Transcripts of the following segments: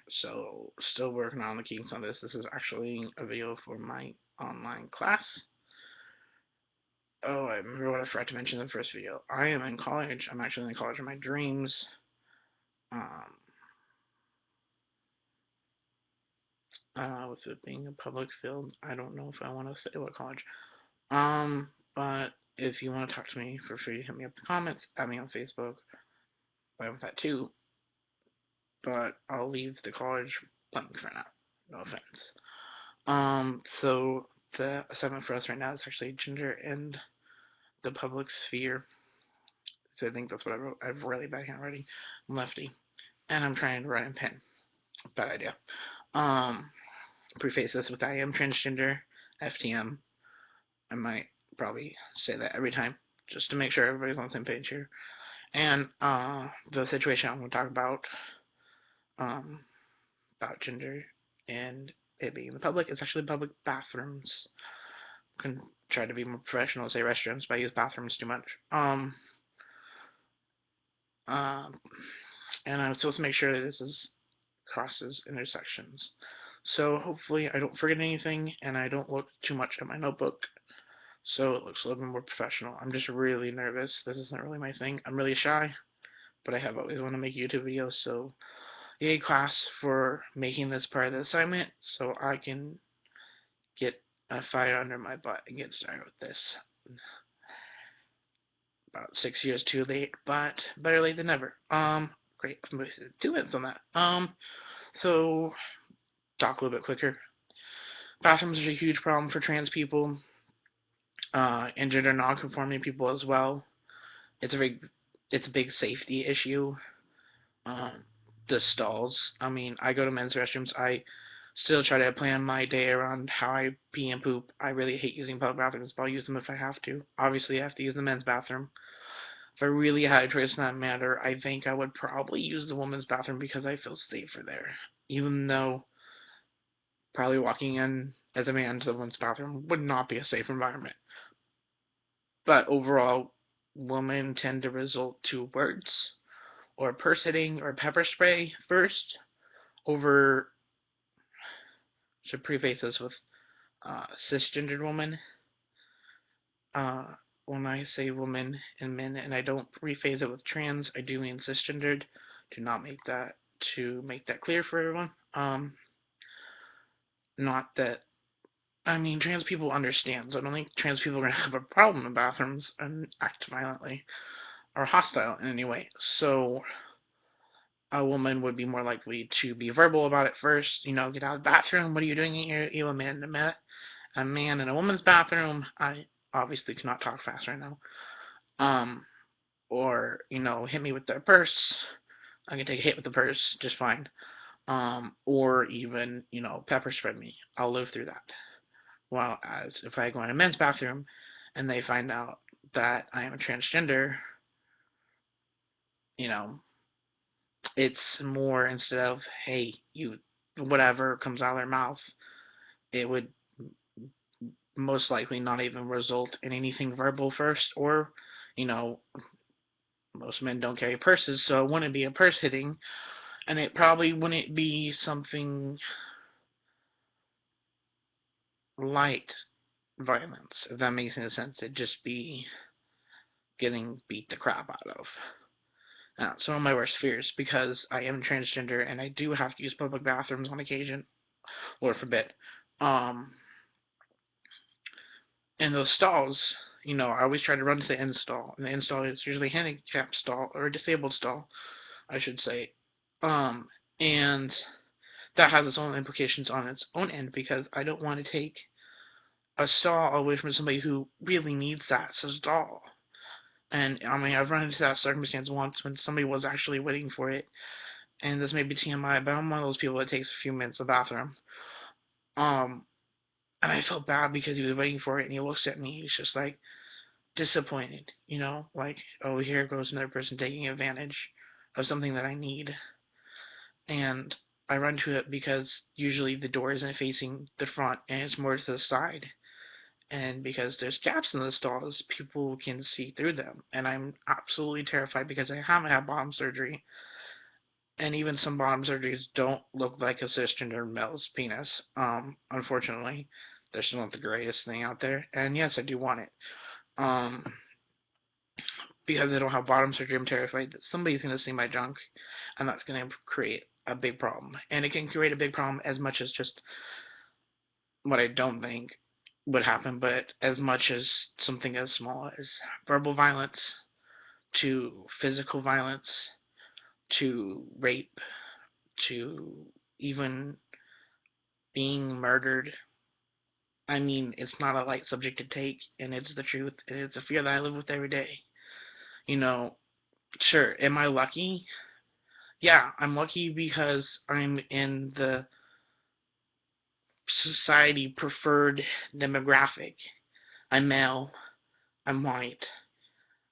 So, still working on the kinks on this. This is actually a video for my online class. Oh, I remember what I forgot to mention in the first video. I am in college. I'm actually in the college of my dreams. Um, with it being a public field, I don't know if I want to say what college. But if you want to talk to me, feel free to hit me up in the comments, add me on Facebook. I have that too. But I'll leave the college blank for now. No offense. So the assignment for us right now is actually gender and the public sphere. So I think that's what I wrote. I have really bad handwriting. I'm lefty. And I'm trying to write in pen. Bad idea. Um, Preface this with I am transgender, FTM. I might probably say that every time, just to make sure everybody's on the same page here. And the situation I'm going to talk um, about gender and it being in the public is actually public bathrooms. I can try to be more professional, say restrooms, but I use bathrooms too much. Uh, and I'm supposed to make sure that this is crosses intersections. So hopefully I don't forget anything and I don't look too much at my notebook so it looks a little bit more professional. I'm just really nervous. This isn't really my thing. I'm really shy, but I have always wanted to make YouTube videos, so yay class for making this part of the assignment so I can get a fire under my butt and get started with this. About 6 years too late, but better late than never. Great. I wasted 2 minutes on that. So talk a little bit quicker. Bathrooms are a huge problem for trans people, and gender non-conforming people as well. It's a big safety issue. Um, the stalls. I mean, I go to men's restrooms. I still try to plan my day around how I pee and poop. I really hate using public bathrooms, but I'll use them if I have to. Obviously, I have to use the men's bathroom. If I really had a choice in that matter, I think I would probably use the women's bathroom because I feel safer there. Even though probably walking in as a man to the women's bathroom would not be a safe environment. But overall, women tend to resort to words or purse hitting or pepper spray first over, should preface this with cisgendered women. Uh, when I say woman and men, and I don't rephrase it with trans, I do mean cisgendered. To make that clear for everyone. Not that I mean trans people understand, so I don't think trans people are gonna have a problem in bathrooms and act violently or hostile in any way. So a woman would be more likely to be verbal about it first. Get out of the bathroom. What are you doing here? You a man in a woman's bathroom. I obviously cannot talk fast right now. Or hit me with their purse. I can take a hit with the purse just fine. Or even pepper spray me. I'll live through that. While as if I go in a men's bathroom and they find out that I am a transgender, you know, it's more instead of hey you whatever comes out of their mouth, it would most likely not even result in anything verbal first, or you know most men don't carry purses, so it wouldn't be a purse hitting, and it probably wouldn't be something light violence, if that makes any sense. It'd just be getting beat the crap out of. Now, some of my worst fears, because I am transgender and I do have to use public bathrooms on occasion, Lord forbid. Um, and those stalls, I always try to run to the end stall, and the end stall is usually a handicapped stall or a disabled stall, I should say. Um, and that has its own implications on its own end because I don't want to take a stall away from somebody who really needs that stall. And I mean, I've run into that circumstance once when somebody was actually waiting for it, and this may be TMI, but I'm one of those people that takes a few minutes in the bathroom. Um, and I felt bad because he was waiting for it, and he looks at me, he's just like disappointed, like, oh, here goes another person taking advantage of something that I need. And I run to it because usually the door isn't facing the front and it's more to the side. And because there's gaps in the stalls, people can see through them. And I'm absolutely terrified because I haven't had bottom surgery. And even some bottom surgeries don't look like a cisgender male's penis. Unfortunately, they're still not the greatest thing out there. And yes, I do want it. Um, because I don't have bottom surgery, I'm terrified that somebody's going to see my junk, and that's going to create a big problem. And it can create a big problem as much as just what I don't think would happen, but as much as something as small as verbal violence to physical violence to rape to even being murdered. I mean, it's not a light subject to take, and it's the truth, and it's a fear that I live with every day. You know, sure, am I lucky? Yeah, I'm lucky because I'm in the society preferred demographic. I'm male, I'm white,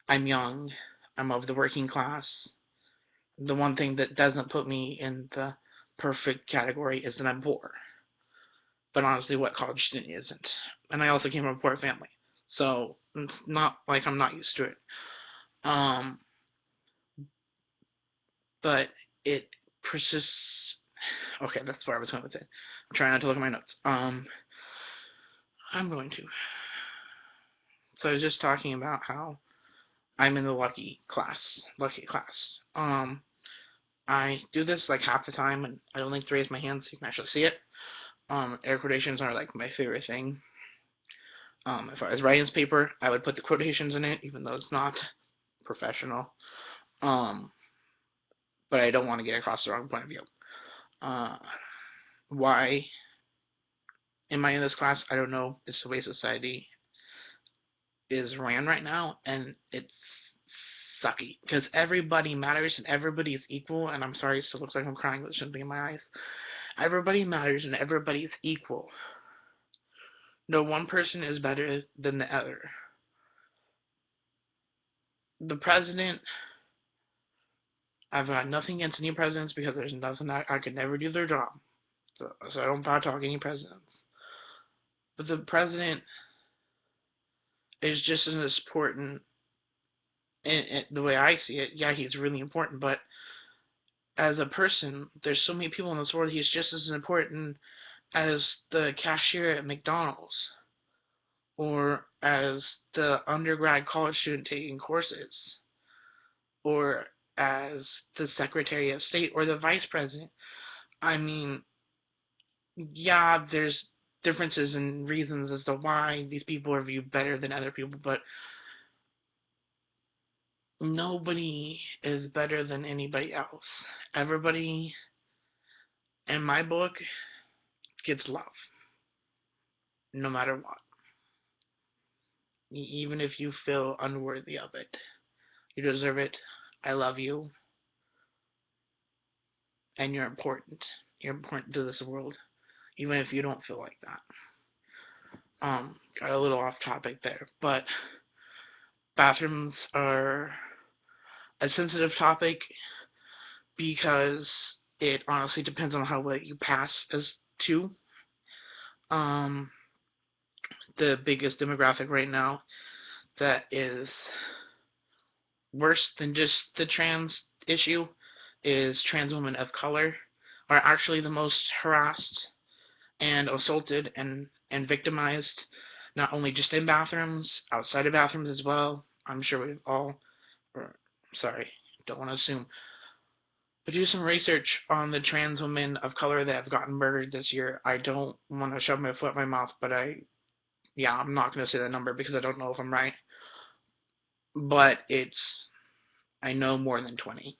I'm young, I'm of the working class. The one thing that doesn't put me in the perfect category is that I'm poor. But honestly, what college student isn't? And I also came from a poor family, so it's not like I'm not used to it. Um, but it persists. Okay, that's where I was going with it. I'm trying not to look at my notes. I'm going to. So I was just talking about how I'm in the lucky class. Lucky class. I do this like half the time, and I don't like to raise my hand so you can actually see it. Air quotations are like my favorite thing. If I was writing this paper, I would put the quotations in it, even though it's not professional. Um, but I don't want to get across the wrong point of view. Uh, why am I in this class? I don't know. It's the way society is ran right now, and it's sucky because everybody matters and everybody is equal. And I'm sorry, it still looks like I'm crying, but there's something in my eyes. Everybody matters and everybody's equal. No one person is better than the other. The president, I've got nothing against any presidents because there's nothing I could never do their job. So I don't talk any presidents. But the president is just as important in the way I see it. Yeah, he's really important, but as a person, there's so many people in this world, he's just as important as the cashier at McDonald's or as the undergrad college student taking courses or as the Secretary of State or the Vice President. I mean, yeah, there's differences and reasons as to why these people are viewed better than other people, but nobody is better than anybody else. Everybody, in my book, gets love, no matter what. Even if you feel unworthy of it, you deserve it. I love you, and you're important. You're important to this world, even if you don't feel like that. Got a little off topic there, but bathrooms are a sensitive topic because it honestly depends on how well you pass as to. Um, the biggest demographic right now that is worse than just the trans issue is trans women of color are actually the most harassed and assaulted and victimized, not only just in bathrooms, outside of bathrooms as well. I'm sure we've all, or, sorry, don't want to assume, but do some research on the trans women of color that have gotten murdered this year. I don't want to shove my foot in my mouth, but I'm not going to say that number because I don't know if I'm right. But I know more than 20.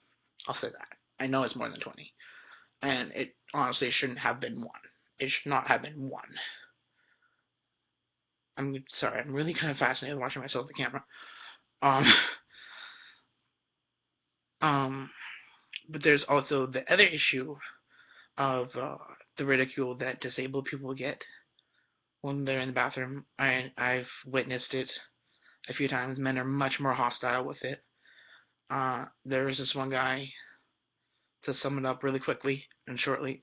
I'll say that. I know it's more than 20. And it honestly shouldn't have been one. It should not have been one. I'm sorry, I'm really kind of fascinated watching myself at the camera. Um, um, but there's also the other issue of the ridicule that disabled people get when they're in the bathroom. I've witnessed it a few times. Men are much more hostile with it. There was this one guy, to sum it up really quickly and shortly,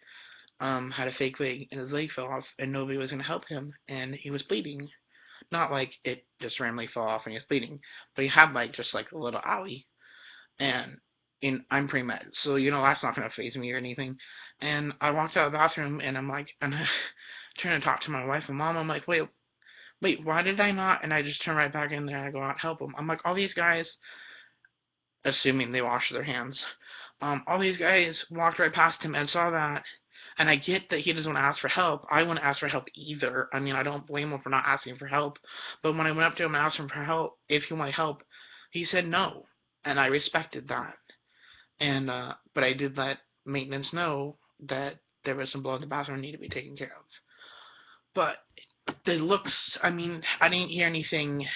had a fake leg and his leg fell off and nobody was going to help him and he was bleeding. Not like it just randomly fell off and he was bleeding, but he had like just like a little owie. And I'm pre-med, so that's not gonna phase me or anything. And I walked out of the bathroom, and I'm like, and I trying to talk to my wife and mom. I'm like, wait, why did I not? And I just turn right back in there and I go out and help them. I'm like, all these guys, assuming they wash their hands, all these guys walked right past him and saw that. And I get that he doesn't want to ask for help. I wouldn't ask for help either. I mean, I don't blame him for not asking for help. But when I went up to him and asked him for help, if he wanted help, he said no. And I respected that. And but I did let maintenance know that there was some blood in the bathroom that needed to be taken care of. But the looks, I mean, I didn't hear anything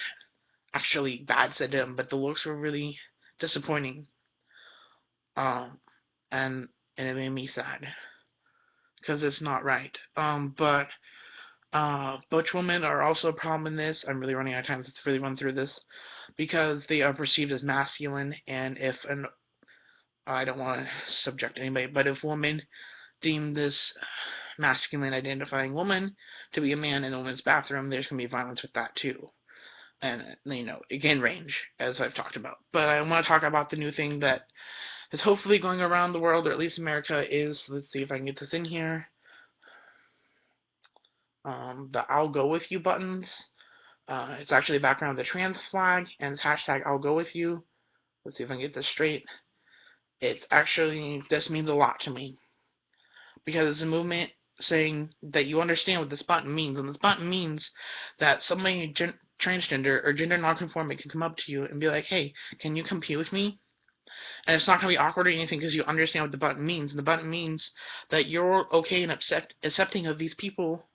actually bad said to him, but the looks were really disappointing. Um, and it made me sad because it's not right. But butch women are also a problem in this. I'm really running out of time to really run through this because they are perceived as masculine, and if an I don't want to subject anybody, but if women deem this masculine identifying woman to be a man in a woman's bathroom, there's going to be violence with that too. And, it can range, as I've talked about. But I want to talk about the new thing that is hopefully going around the world, or at least America, is, let's see if I can get this in here, the I'll Go With You buttons. It's actually the background of the trans flag, and it's hashtag I'll Go With You. Let's see if I can get this straight. This means a lot to me, because it's a movement saying that you understand what this button means, and this button means that somebody transgender or gender nonconforming can come up to you and be like, hey, can you compete with me? And it's not going to be awkward or anything because you understand what the button means, and the button means that you're okay and accepting of these people,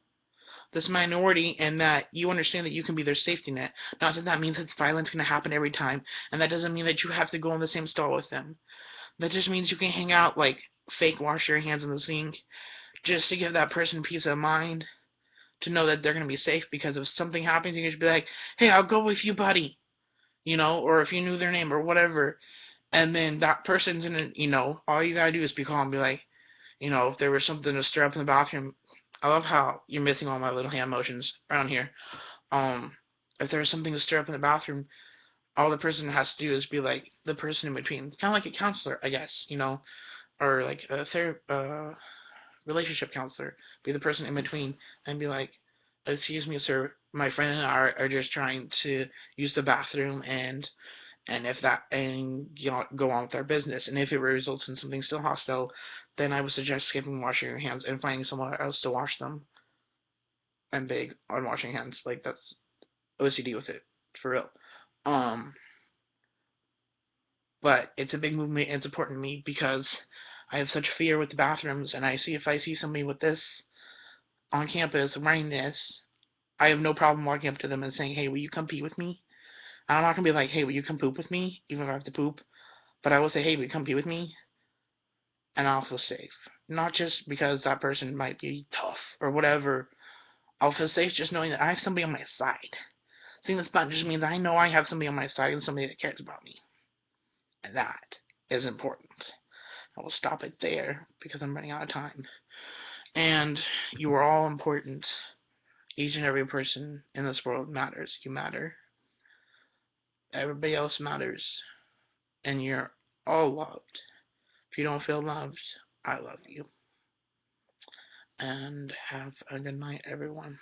this minority, and that you understand that you can be their safety net. Not that that means that violence going to happen every time, and that doesn't mean that you have to go in the same stall with them. That just means you can hang out, like, fake wash your hands in the sink, just to give that person peace of mind, to know that they're going to be safe, because if something happens, you can just be like, hey, I'll go with you, buddy, or if you knew their name or whatever, and then that person's in all you got to do is be calm and be like, if there was something to stir up in the bathroom. I love how you're missing all my little hand motions around here. If there was something to stir up in the bathroom, all the person has to do is be like the person in between, kind of like a counselor, I guess, or like a relationship counselor, be the person in between and be like, excuse me, sir, my friend and I are just trying to use the bathroom, and if that, and go on with our business, and if it results in something still hostile, then I would suggest skipping washing your hands and finding someone else to wash them. I'm big on washing hands, like that's OCD with it, for real. Um, but it's a big movement, and it's important to me because I have such fear with the bathrooms, and if I see somebody with this on campus wearing this, I have no problem walking up to them and saying, hey, will you come pee with me? I'm not going to be like, hey, will you come poop with me, even if I have to poop, but I will say, hey, will you come pee with me? And I'll feel safe. Not just because that person might be tough or whatever. I'll feel safe just knowing that I have somebody on my side. Seeing this button just means I know I have somebody on my side and somebody that cares about me. And that is important. I will stop it there because I'm running out of time. And you are all important. Each and every person in this world matters. You matter. Everybody else matters. And you're all loved. If you don't feel loved, I love you. And have a good night, everyone.